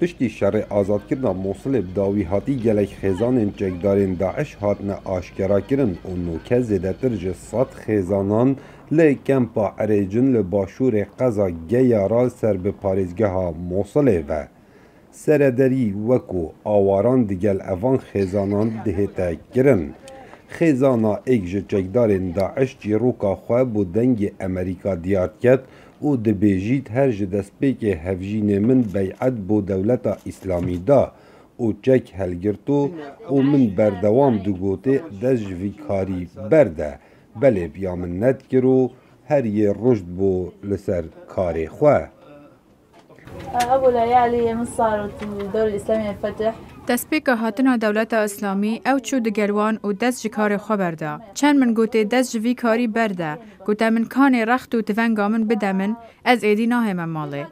پشتی شر آزادکردنا موصل بداوی هاتی گلک خیزان چکدارین داعش هاتنه آشکرا کرن و نوکه زیدتر جسات خیزانان لی کمپا عریجن لباشور قضا گیارال سر به پاریزگه ها موصله و سردری وکو آواران دیگل اوان خیزانان دهتا کرن. خیزانا ایک جه چکدارین داعش جیروکا خواه بو دنگ امریکا دیارد کد و دبیجید هر جه دسپیک هفجین من بیعت بو دولتا اسلامی دا و چک هلگرتو و من بردوام دگوته دست جوی کاری برده بله بیا من ند کرو هر یه رشد بو لسر کاری خواه. أبو ليالي من صارت الدولة الإسلامية الفتح دەستپێکە هاتنە دەولەتە ئیسلامی ئەو چوو دگەروان و دەست ji karê xwe berda. Çend min gotê dest ji vî karî berde, gote min kanê rext û tivenga min bide min, ez êdî nahême malê.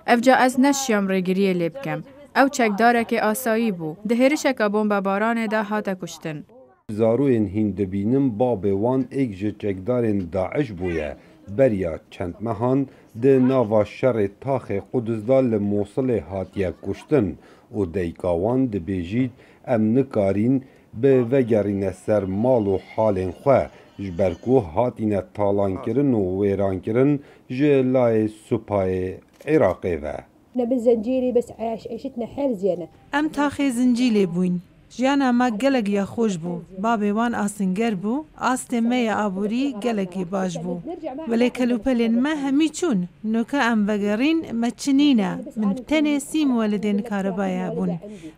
Ev ca ez neşiyam rêgiriyê lê bikim. Ew çekdarekê asayî bû. Di hêrişeka bombebaranê de hate kuştin. Zaroyên hîn dibînin babê wan êk ji çekdarên Daeş bûye. Beriya çend mehan di nava şerê taxê Quduzda li Mosilê hatiye kuştin û deyka wan dibêjît em nikarîn bi vegerîne ser mal û halên xwe ji ber ku hatîne talankirin û wêrankirin ji layê supayê Iraqê ve. Em taxê zincî lê bûyn. Jiyana me gelek ya xweş bû. Babê wan asînger bû, astê me ya aborî gelekî baş bû. Welê kelûpelên me hemî çûn. Nuke em vegerîn me çinîne. Min tenê sîm welidên karibaya hebûn.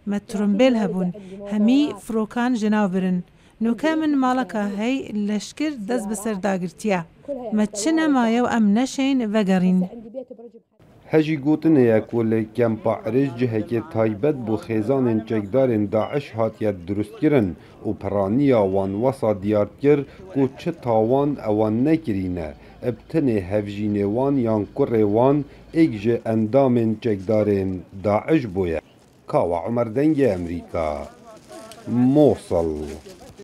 Me turumbêl hebûn. Hemî firokan ji nav birin. Nuke min maleka hey leşkir dest bi ser dagirtiye. Me çi nemaye û em neşên vegerîn. Hejî gotineye ku li Kempa Irêj cihekê taybet bû xêzanên çekdarên Daeş hatiye durustkirin û piraniya wan wesa diyar kir ku çi tawan ewan nekirîne, eb tenê hevjînê wan yan kurê wan êk ji endamên çekdarên Daeş bûye. Kawa Umer Dengê Emerîka, Mosul.